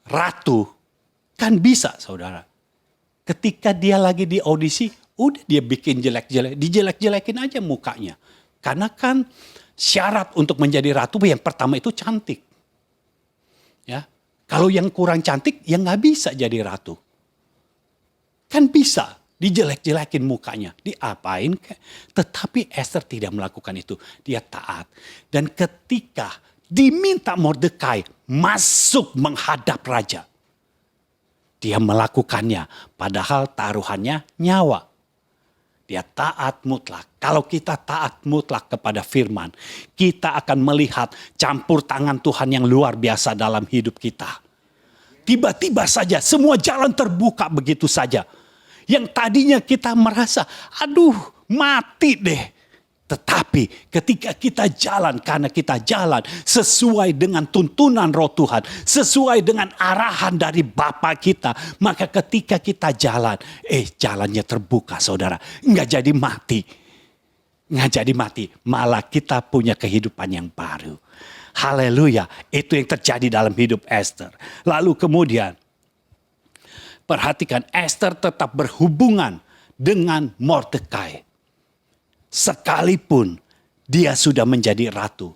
ratu, kan bisa saudara. Ketika dia lagi di audisi, udah dia bikin jelek-jelek. Dijelek-jelekin aja mukanya. Karena kan syarat untuk menjadi ratu yang pertama itu cantik. Ya, kalau yang kurang cantik, ya nggak bisa jadi ratu. Kan bisa dijelek-jelekin mukanya. Diapain? Tetapi Esther tidak melakukan itu. Dia taat. Dan ketika diminta Mordekai masuk menghadap raja, dia melakukannya, padahal taruhannya nyawa. Dia taat mutlak. Kalau kita taat mutlak kepada firman, kita akan melihat campur tangan Tuhan yang luar biasa dalam hidup kita. Tiba-tiba saja semua jalan terbuka begitu saja. Yang tadinya kita merasa, aduh mati deh. Tetapi ketika kita jalan, karena kita jalan sesuai dengan tuntunan Roh Tuhan, sesuai dengan arahan dari Bapa kita, maka ketika kita jalan, jalannya terbuka saudara. Nggak jadi mati. Nggak jadi mati, malah kita punya kehidupan yang baru. Haleluya, itu yang terjadi dalam hidup Esther. Lalu kemudian, perhatikan, Esther tetap berhubungan dengan Mordekai. Sekalipun dia sudah menjadi ratu.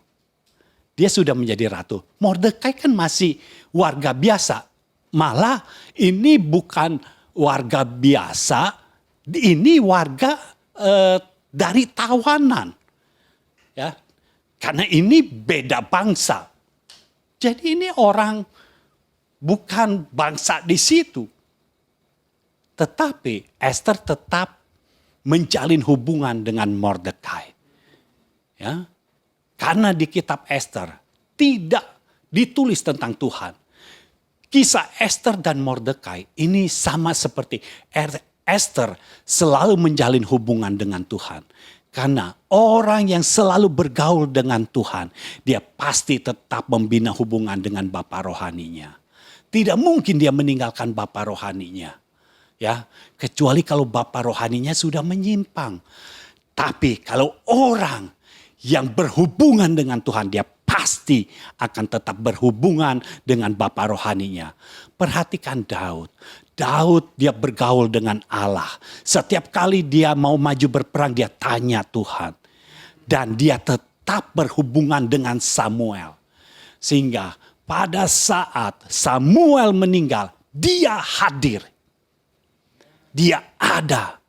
Dia sudah menjadi ratu. Mordekai kan masih warga biasa. Malah ini bukan warga biasa. Ini warga dari tawanan. Ya, karena ini beda bangsa. Jadi ini orang bukan bangsa di situ. Tetapi Esther tetap menjalin hubungan dengan Mordekai. Ya. Karena di kitab Esther tidak ditulis tentang Tuhan. Kisah Esther dan Mordekai ini sama seperti Esther selalu menjalin hubungan dengan Tuhan. Karena orang yang selalu bergaul dengan Tuhan, dia pasti tetap membina hubungan dengan bapa rohaninya. Tidak mungkin dia meninggalkan bapa rohaninya. Ya, kecuali kalau bapa rohaninya sudah menyimpang. Tapi kalau orang yang berhubungan dengan Tuhan, dia pasti akan tetap berhubungan dengan bapa rohaninya. Perhatikan Daud. Daud dia bergaul dengan Allah. Setiap kali dia mau maju berperang, dia tanya Tuhan. Dan dia tetap berhubungan dengan Samuel. Sehingga pada saat Samuel meninggal, dia hadir. Dia ada.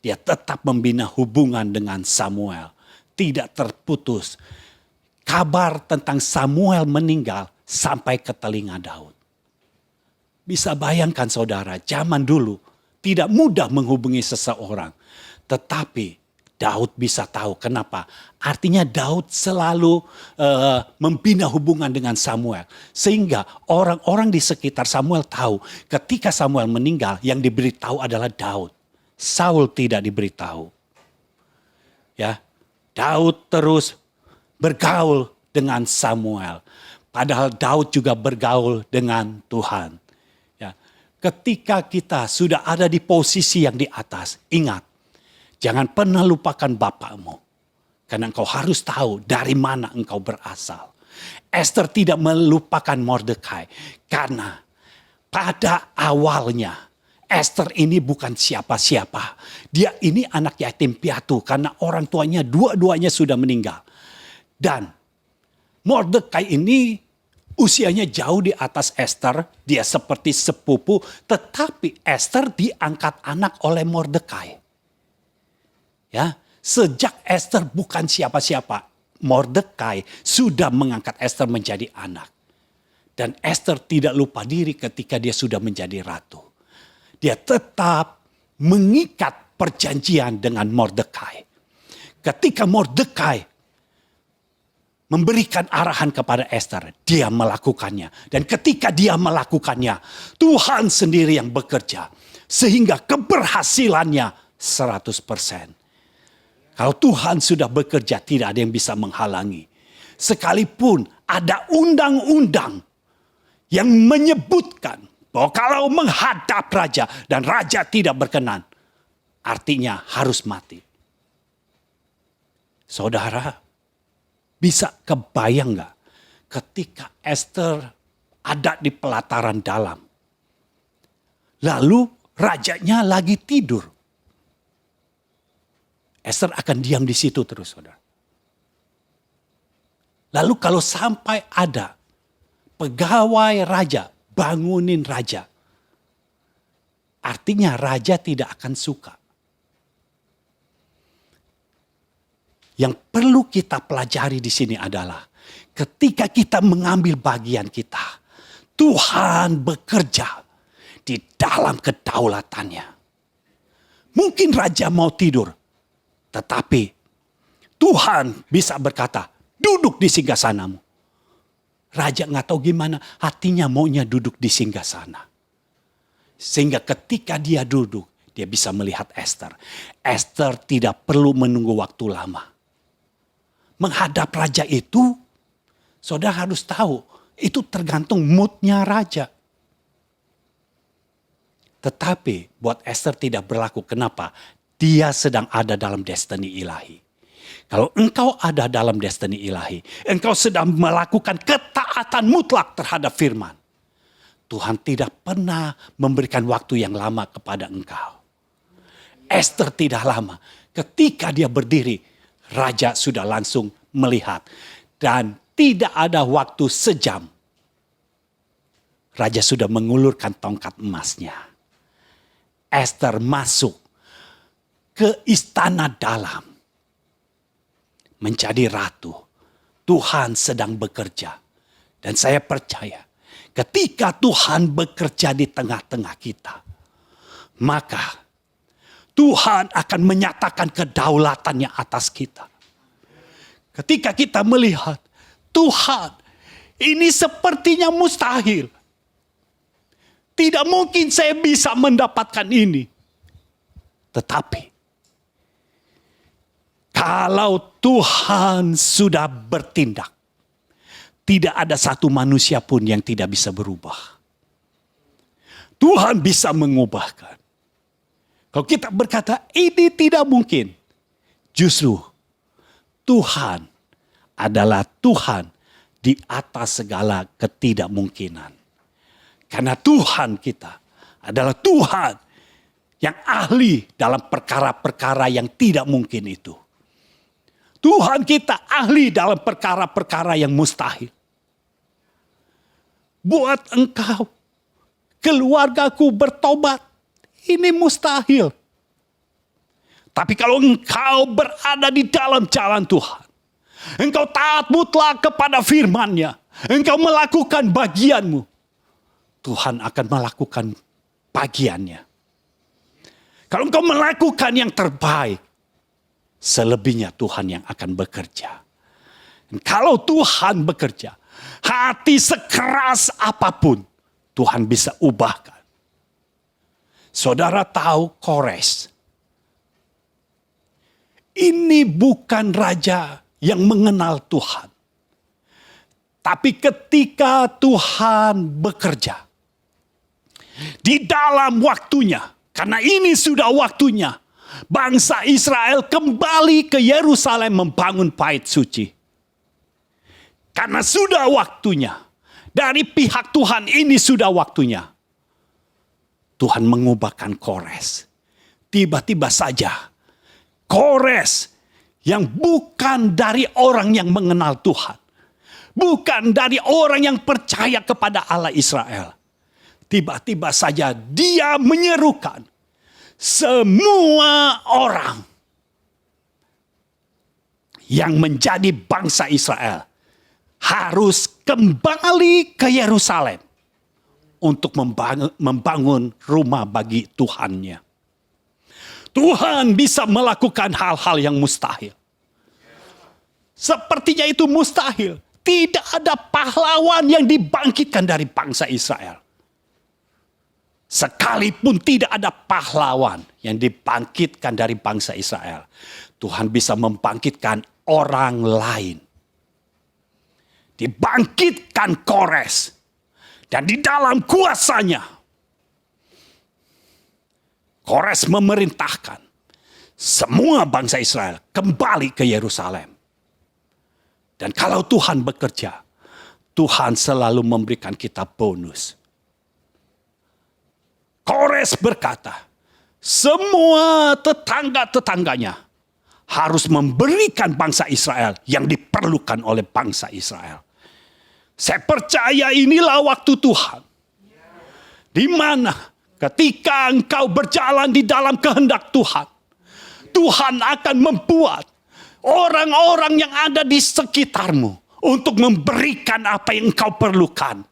Dia tetap membina hubungan dengan Samuel. Tidak terputus. Kabar tentang Samuel meninggal sampai ke telinga Daud. Bisa bayangkan saudara, zaman dulu tidak mudah menghubungi seseorang. Tetapi Daud bisa tahu kenapa. Artinya Daud selalu membina hubungan dengan Samuel. Sehingga orang-orang di sekitar Samuel tahu ketika Samuel meninggal yang diberitahu adalah Daud. Saul tidak diberitahu. Ya, Daud terus bergaul dengan Samuel. Padahal Daud juga bergaul dengan Tuhan. Ya, ketika kita sudah ada di posisi yang di atas, ingat. Jangan pernah lupakan bapakmu. Karena engkau harus tahu dari mana engkau berasal. Esther tidak melupakan Mordekai. Karena pada awalnya Esther ini bukan siapa-siapa. Dia ini anak yatim piatu karena orang tuanya dua-duanya sudah meninggal. Dan Mordekai ini usianya jauh di atas Esther. Dia seperti sepupu. Tetapi Esther diangkat anak oleh Mordekai. Ya, sejak Esther bukan siapa-siapa, Mordekai sudah mengangkat Esther menjadi anak. Dan Esther tidak lupa diri ketika dia sudah menjadi ratu. Dia tetap mengikat perjanjian dengan Mordekai. Ketika Mordekai memberikan arahan kepada Esther, dia melakukannya. Dan ketika dia melakukannya, Tuhan sendiri yang bekerja. Sehingga keberhasilannya 100%. Kalau Tuhan sudah bekerja, tidak ada yang bisa menghalangi. Sekalipun ada undang-undang yang menyebutkan bahwa kalau menghadap raja dan raja tidak berkenan, artinya harus mati. Saudara, bisa kebayang gak ketika Esther ada di pelataran dalam. Lalu rajanya lagi tidur. Esther akan diam di situ terus, saudara. Lalu kalau sampai ada pegawai raja, bangunin raja. Artinya raja tidak akan suka. Yang perlu kita pelajari di sini adalah ketika kita mengambil bagian kita, Tuhan bekerja di dalam kedaulatannya. Mungkin raja mau tidur. Tetapi Tuhan bisa berkata, duduk di singgasanamu. Raja nggak tahu gimana, hatinya maunya duduk di singgasana. Sehingga ketika dia duduk, dia bisa melihat Ester. Ester tidak perlu menunggu waktu lama. Menghadap raja itu, saudara harus tahu, itu tergantung moodnya raja. Tetapi buat Ester tidak berlaku. Kenapa? Dia sedang ada dalam destiny ilahi. Kalau engkau ada dalam destiny ilahi, engkau sedang melakukan ketaatan mutlak terhadap firman. Tuhan tidak pernah memberikan waktu yang lama kepada engkau. Ester tidak lama. Ketika dia berdiri, raja sudah langsung melihat. Dan tidak ada waktu sejam. Raja sudah mengulurkan tongkat emasnya. Ester masuk ke istana dalam. Menjadi ratu. Tuhan sedang bekerja. Dan saya percaya, ketika Tuhan bekerja di tengah-tengah kita, maka Tuhan akan menyatakan kedaulatannya atas kita. Ketika kita melihat, Tuhan, ini sepertinya mustahil. Tidak mungkin saya bisa mendapatkan ini. Tetapi, kalau Tuhan sudah bertindak, tidak ada satu manusia pun yang tidak bisa berubah. Tuhan bisa mengubahkan. Kalau kita berkata ini tidak mungkin, justru Tuhan adalah Tuhan di atas segala ketidakmungkinan. Karena Tuhan kita adalah Tuhan yang ahli dalam perkara-perkara yang tidak mungkin itu. Tuhan kita ahli dalam perkara-perkara yang mustahil. Buat engkau, keluargaku bertobat, ini mustahil. Tapi kalau engkau berada di dalam jalan Tuhan, engkau taat mutlak kepada firman-Nya, engkau melakukan bagianmu, Tuhan akan melakukan bagiannya. Kalau engkau melakukan yang terbaik, selebihnya Tuhan yang akan bekerja. Dan kalau Tuhan bekerja, hati sekeras apapun Tuhan bisa ubahkan. Saudara tahu Kores. Ini bukan raja yang mengenal Tuhan. Tapi ketika Tuhan bekerja, di dalam waktunya, karena ini sudah waktunya, bangsa Israel kembali ke Yerusalem membangun bait suci. Karena sudah waktunya, dari pihak Tuhan ini sudah waktunya. Tuhan mengubahkan Kores. Tiba-tiba saja, Kores yang bukan dari orang yang mengenal Tuhan, bukan dari orang yang percaya kepada Allah Israel, tiba-tiba saja dia menyerukan semua orang yang menjadi bangsa Israel harus kembali ke Yerusalem untuk membangun rumah bagi Tuhannya. Tuhan bisa melakukan hal-hal yang mustahil. Sepertinya itu mustahil. Tidak ada pahlawan yang dibangkitkan dari bangsa Israel. Sekalipun tidak ada pahlawan yang dibangkitkan dari bangsa Israel, Tuhan bisa membangkitkan orang lain. Dibangkitkan Kores. Dan di dalam kuasanya, Kores memerintahkan semua bangsa Israel kembali ke Yerusalem. Dan kalau Tuhan bekerja, Tuhan selalu memberikan kita bonus. Kores berkata, semua tetangga-tetangganya harus memberikan bangsa Israel yang diperlukan oleh bangsa Israel. Saya percaya inilah waktu Tuhan. Di mana ketika engkau berjalan di dalam kehendak Tuhan, Tuhan akan membuat orang-orang yang ada di sekitarmu untuk memberikan apa yang engkau perlukan.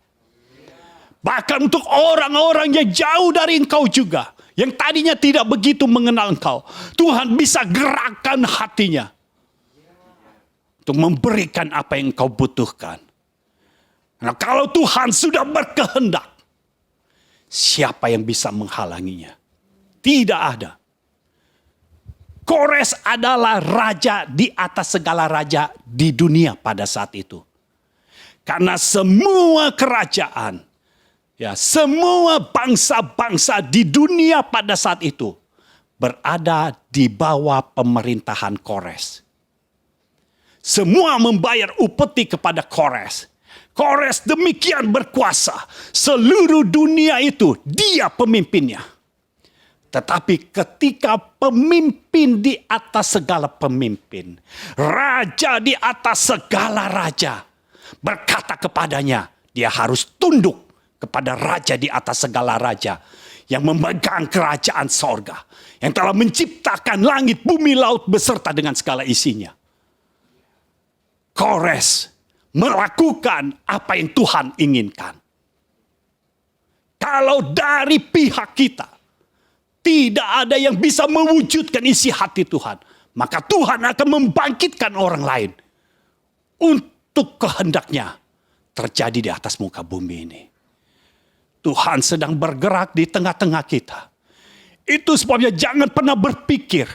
Bahkan untuk orang-orang yang jauh dari engkau juga, yang tadinya tidak begitu mengenal engkau, Tuhan bisa gerakkan hatinya untuk memberikan apa yang engkau butuhkan. Nah, kalau Tuhan sudah berkehendak, siapa yang bisa menghalanginya? Tidak ada. Kores adalah raja di atas segala raja di dunia pada saat itu. Karena semua kerajaan, ya, semua bangsa-bangsa di dunia pada saat itu berada di bawah pemerintahan Kores. Semua membayar upeti kepada Kores. Kores demikian berkuasa. Seluruh dunia itu dia pemimpinnya. Tetapi ketika pemimpin di atas segala pemimpin, raja di atas segala raja, berkata kepadanya, dia harus tunduk kepada raja di atas segala raja yang memegang kerajaan sorga, yang telah menciptakan langit, bumi, laut beserta dengan segala isinya. Kores melakukan apa yang Tuhan inginkan. Kalau dari pihak kita tidak ada yang bisa mewujudkan isi hati Tuhan, maka Tuhan akan membangkitkan orang lain untuk kehendaknya terjadi di atas muka bumi ini. Tuhan sedang bergerak di tengah-tengah kita. Itu sebabnya jangan pernah berpikir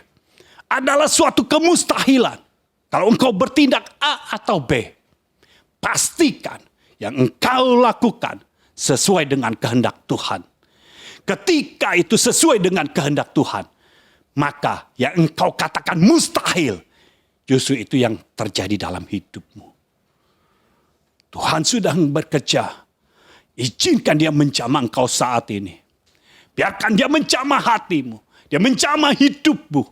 adalah suatu kemustahilan kalau engkau bertindak A atau B. Pastikan yang engkau lakukan sesuai dengan kehendak Tuhan. Ketika itu sesuai dengan kehendak Tuhan, maka yang engkau katakan mustahil, justru itu yang terjadi dalam hidupmu. Tuhan sudah bekerja. Izinkan dia menjamah engkau saat ini. Biarkan dia menjamah hatimu. Dia menjamah hidupmu.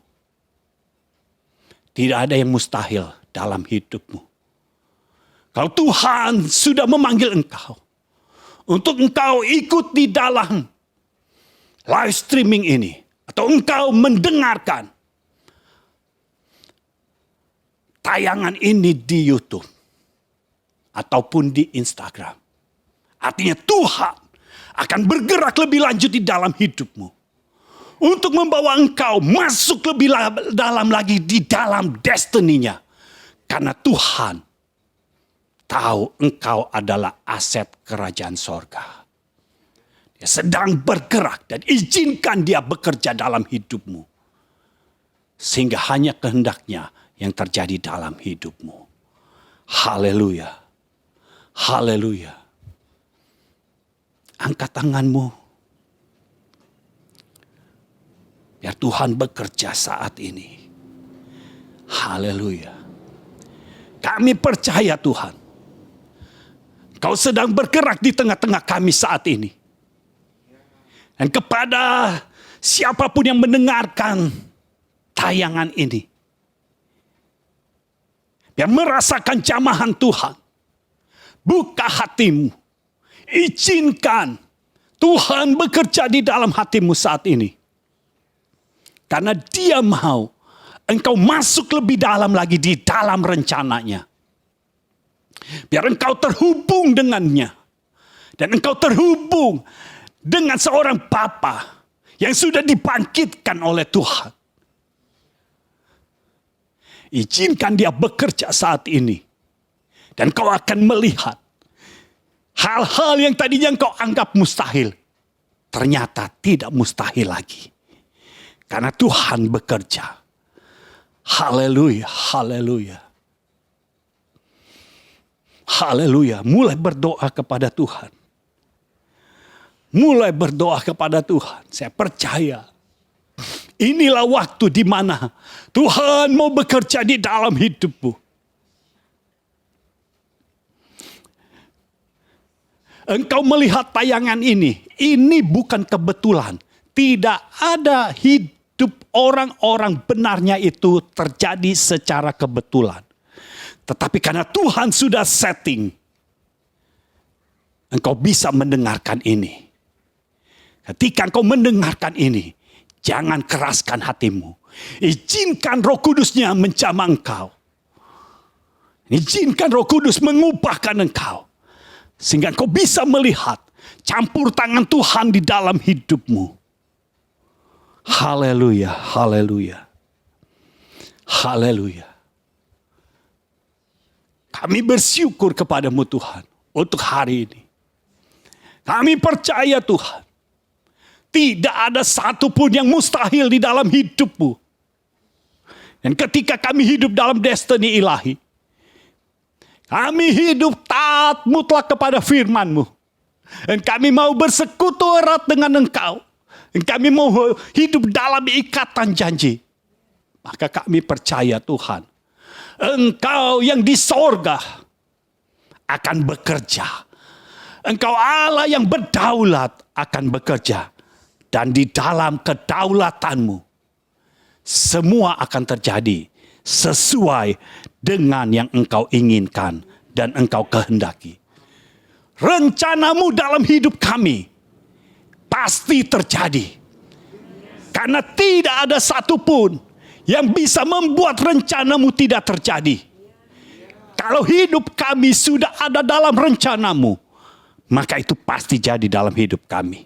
Tidak ada yang mustahil dalam hidupmu. Kalau Tuhan sudah memanggil engkau untuk engkau ikut di dalam live streaming ini, atau engkau mendengarkan tayangan ini di YouTube ataupun di Instagram, artinya Tuhan akan bergerak lebih lanjut di dalam hidupmu untuk membawa engkau masuk lebih dalam lagi di dalam destininya, karena Tuhan tahu engkau adalah aset kerajaan sorga. Dia sedang bergerak dan izinkan dia bekerja dalam hidupmu. Sehingga hanya kehendaknya yang terjadi dalam hidupmu. Haleluya. Haleluya. Angkat tanganmu. Biar Tuhan bekerja saat ini. Haleluya. Kami percaya Tuhan. Kau sedang bergerak di tengah-tengah kami saat ini. Dan kepada siapapun yang mendengarkan tayangan ini, yang merasakan jamahan Tuhan, buka hatimu, izinkan Tuhan bekerja di dalam hatimu saat ini. Karena dia mau engkau masuk lebih dalam lagi di dalam rencananya. Biar engkau terhubung dengannya. Dan engkau terhubung dengan seorang Bapa yang sudah dibangkitkan oleh Tuhan. Izinkan dia bekerja saat ini. Dan kau akan melihat hal-hal yang tadinya kau anggap mustahil, ternyata tidak mustahil lagi. Karena Tuhan bekerja. Haleluya, haleluya. Haleluya, mulai berdoa kepada Tuhan. Mulai berdoa kepada Tuhan. Saya percaya inilah waktu di mana Tuhan mau bekerja di dalam hidupmu. Engkau melihat tayangan ini bukan kebetulan. Tidak ada hidup orang-orang benarnya itu terjadi secara kebetulan. Tetapi karena Tuhan sudah setting, engkau bisa mendengarkan ini. Ketika engkau mendengarkan ini, jangan keraskan hatimu. Izinkan Roh Kudusnya menjamah engkau. Izinkan Roh Kudus mengubahkan engkau. Sehingga engkau bisa melihat campur tangan Tuhan di dalam hidupmu. Haleluya, haleluya. Haleluya. Kami bersyukur kepadamu Tuhan untuk hari ini. Kami percaya Tuhan. Tidak ada satupun yang mustahil di dalam hidupmu. Dan ketika kami hidup dalam destiny ilahi, kami hidup taat mutlak kepada firman-Mu. Dan kami mau bersekutu erat dengan Engkau. Dan kami mau hidup dalam ikatan janji. Maka kami percaya Tuhan, Engkau yang di sorga akan bekerja. Engkau Allah yang berdaulat akan bekerja. Dan di dalam kedaulatan-Mu, semua akan terjadi sesuai dengan yang Engkau inginkan dan Engkau kehendaki. Rencana-Mu dalam hidup kami pasti terjadi. Karena tidak ada satupun yang bisa membuat rencana-Mu tidak terjadi. Kalau hidup kami sudah ada dalam rencana-Mu, maka itu pasti jadi dalam hidup kami.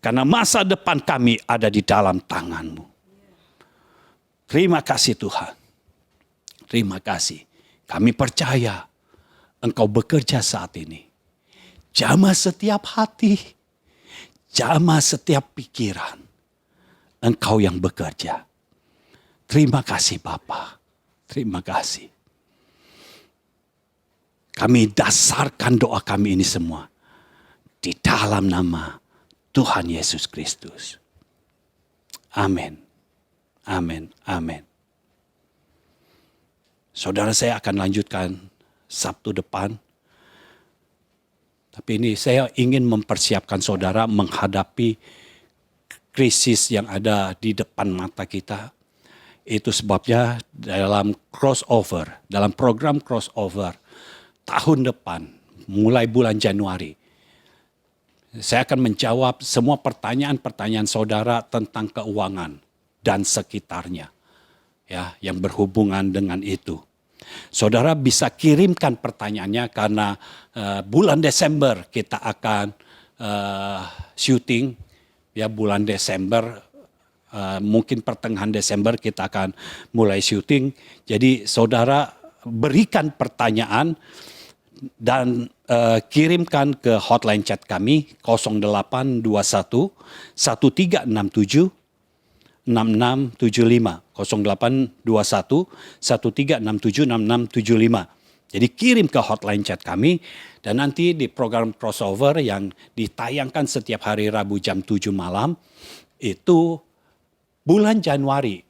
Karena masa depan kami ada di dalam tangan-Mu. Terima kasih Tuhan. Terima kasih. Kami percaya Engkau bekerja saat ini. Jamah setiap hati. Jamah setiap pikiran. Engkau yang bekerja. Terima kasih Bapa. Terima kasih. Kami dasarkan doa kami ini semua di dalam nama Tuhan Yesus Kristus. Amin. Amin. Amin. Saudara, saya akan lanjutkan Sabtu depan. Tapi ini saya ingin mempersiapkan saudara menghadapi krisis yang ada di depan mata kita. Itu sebabnya dalam crossover, dalam program crossover tahun depan, mulai bulan Januari, saya akan menjawab semua pertanyaan-pertanyaan saudara tentang keuangan dan sekitarnya, ya, yang berhubungan dengan itu. Saudara bisa kirimkan pertanyaannya karena bulan Desember kita akan syuting, ya, bulan Desember, mungkin pertengahan Desember kita akan mulai syuting. Jadi saudara berikan pertanyaan dan kirimkan ke hotline chat kami 0821 1367 6675 0821 1367 6675. Jadi kirim ke hotline chat kami dan nanti di program crossover yang ditayangkan setiap hari Rabu jam 7 malam itu bulan Januari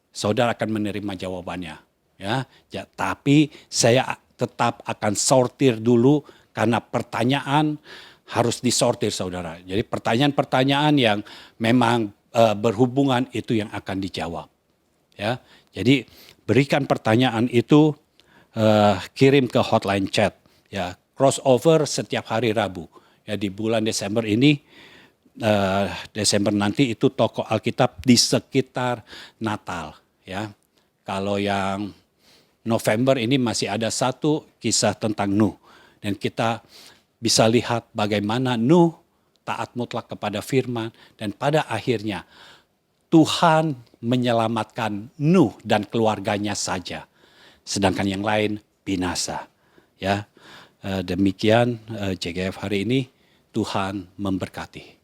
saudara akan menerima jawabannya, ya. Tapi saya tetap akan sortir dulu karena pertanyaan harus disortir saudara. Jadi pertanyaan-pertanyaan yang memang berhubungan itu yang akan dijawab. Ya, jadi berikan pertanyaan itu, kirim ke hotline chat. Ya, crossover setiap hari Rabu. Ya, di bulan Desember ini, Desember nanti itu toko Alkitab di sekitar Natal. Ya, kalau yang November ini masih ada satu kisah tentang Nuh. Dan kita bisa lihat bagaimana Nuh taat mutlak kepada firman. Dan pada akhirnya Tuhan menyelamatkan Nuh dan keluarganya saja. Sedangkan yang lain binasa. Ya, demikian JGF hari ini. Tuhan memberkati.